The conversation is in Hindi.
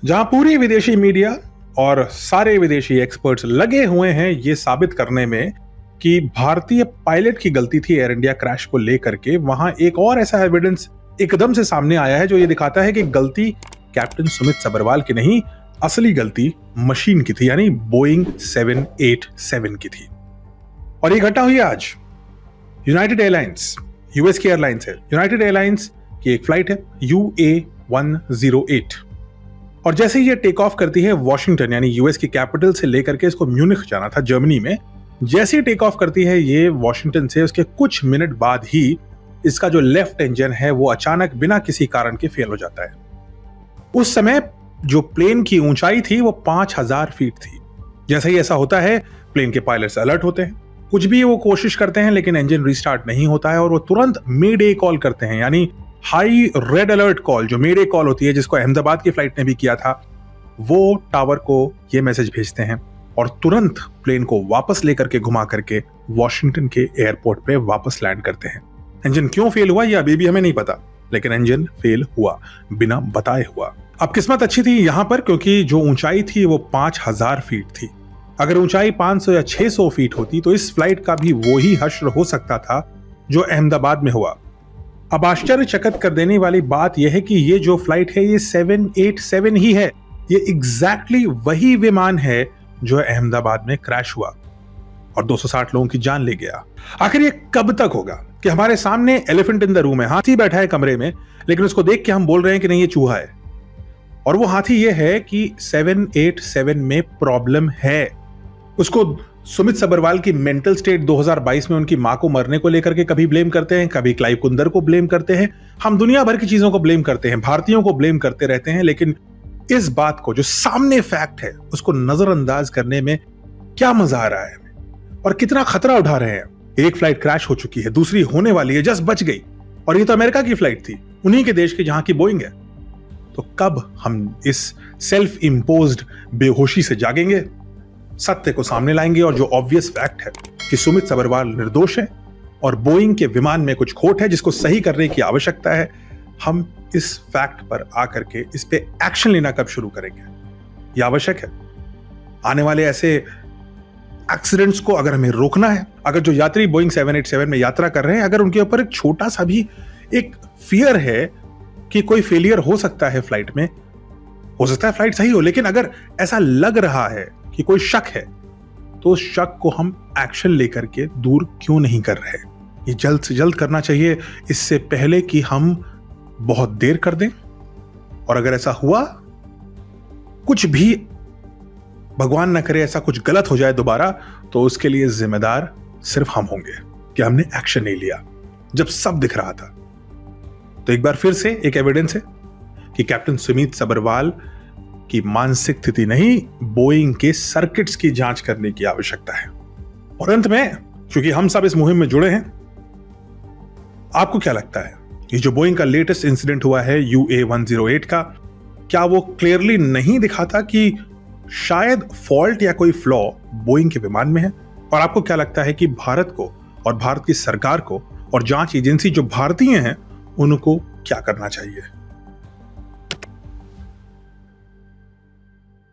जहां पूरी विदेशी मीडिया और सारे विदेशी एक्सपर्ट्स लगे हुए हैं ये साबित करने में कि भारतीय पायलट की गलती थी एयर इंडिया क्रैश को लेकर के, वहां एक और ऐसा एविडेंस एकदम से सामने आया है जो ये दिखाता है कि गलती कैप्टन सुमित सब्रवाल की नहीं, असली गलती मशीन की थी, यानी बोइंग 787 की थी। और ये घटना हुई आज। यूनाइटेड एयरलाइंस, यूएस की एयरलाइंस है, यूनाइटेड एयरलाइंस की एक फ्लाइट है UA108, और जैसे ही ये टेक ऑफ करती है वॉशिंगटन यानी यूएस की कैपिटल से लेकर के इसको म्यूनिख जाना था जर्मनी में, जैसे ही टेक ऑफ करती है ये वॉशिंगटन से, उसके कुछ मिनट बाद ही इसका जो लेफ्ट इंजन है वो अचानक बिना किसी कारण के फेल हो जाता है। उस समय जो प्लेन की ऊंचाई थी वो 5000 फीट थी। जैसे ही ऐसा होता है प्लेन के पायलट्स अलर्ट होते हैं, कुछ भी वो कोशिश करते हैं लेकिन इंजन रिस्टार्ट नहीं होता है और वो तुरंत मेडे कॉल करते हैं, यानी हाई रेड अलर्ट कॉल, जो मेडे कॉल होती है जिसको अहमदाबाद की फ्लाइट ने भी किया था। वो टावर को ये मैसेज भेजते हैं और तुरंत प्लेन को वापस लेकर के घुमा करके वॉशिंगटन के एयरपोर्ट पे वापस लैंड करते हैं। इंजन क्यों फेल हुआ ये अभी भी हमें नहीं पता, लेकिन इंजन फेल हुआ बिना बताए हुआ। अब किस्मत अच्छी थी यहां पर क्योंकि जो ऊंचाई थी वो 5000 फीट थी। अगर ऊंचाई 500 या 600 फीट होती तो इस फ्लाइट का भी वही हश्र हो सकता था जो अहमदाबाद में हुआ। अब आश्चर्यचकित कर देने वाली बात यह है कि ये जो फ्लाइट है ये 787 ही है। ये एग्जैक्टली वही विमान है जो अहमदाबाद में क्रैश हुआ और 260 लोगों की जान ले गया। आखिर ये कब तक होगा कि हमारे सामने एलिफेंट इन द रूम है, हाथी बैठा है कमरे में, लेकिन उसको देख के हम बोल रहे हैं कि नहीं ये चूहा है। और वो हाथी ये है कि 787 में प्रॉब्लम है। उसको सुमित सब्रवाल की मेंटल स्टेट 2022 में उनकी मां को मरने को लेकर के कभी ब्लेम करते हैं, कभी क्लाइव कुंदर को ब्लेम करते हैं, हम दुनिया भर की चीजों को ब्लेम करते हैं, भारतीयों को ब्लेम करते रहते हैं, लेकिन इस बात को जो सामने फैक्ट है उसको नजरअंदाज करने में क्या मजा आ रहा है और कितना खतरा उठा रहे हैं। एक फ्लाइट क्रैश हो चुकी है, दूसरी होने वाली है, जस्ट बच गई, और ये तो अमेरिका की फ्लाइट थी, उन्हीं के देश की जहां की बोइंग है। तो कब हम इस सेल्फ इंपोज्ड बेहोशी से जागेंगे, सत्य को सामने लाएंगे और जो ऑब्वियस फैक्ट है कि सुमित सब्रवाल निर्दोष है और बोइंग के विमान में कुछ खोट है जिसको सही करने की आवश्यकता है, हम इस फैक्ट पर आकर के इस पे एक्शन लेना कब शुरू करेंगे, यह आवश्यक है। आने वाले ऐसे एक्सीडेंट्स को अगर हमें रोकना है, अगर जो यात्री बोइंग 787 में यात्रा कर रहे हैं, अगर उनके ऊपर एक छोटा सा भी एक फियर है कि कोई फेलियर हो सकता है फ्लाइट में, हो सकता है फ्लाइट सही हो, लेकिन अगर ऐसा लग रहा है कि कोई शक है तो उस शक को हम एक्शन लेकर के दूर क्यों नहीं कर रहे। ये जल्द से जल्द करना चाहिए, इससे पहले कि हम बहुत देर कर दें। और अगर ऐसा हुआ, कुछ भी भगवान न करे ऐसा कुछ गलत हो जाए दोबारा, तो उसके लिए जिम्मेदार सिर्फ हम होंगे कि हमने एक्शन नहीं लिया जब सब दिख रहा था। तो एक बार फिर से एक एविडेंस है कि कैप्टन सुमित सब्रवाल की मानसिक स्थिति नहीं, बोइंग के सर्किट्स की जांच करने की आवश्यकता है। और अंत में, क्योंकि हम सब इस मुहिम में जुड़े हैं, आपको क्या लगता है ये जो बोइंग का लेटेस्ट इंसिडेंट हुआ है UA108 का, क्या वो क्लियरली नहीं दिखाता कि शायद फॉल्ट या कोई फ्लॉ बोइंग के विमान में है? और आपको क्या लगता है कि भारत को और भारत की सरकार को और जांच एजेंसी जो भारतीय हैं उनको क्या करना चाहिए?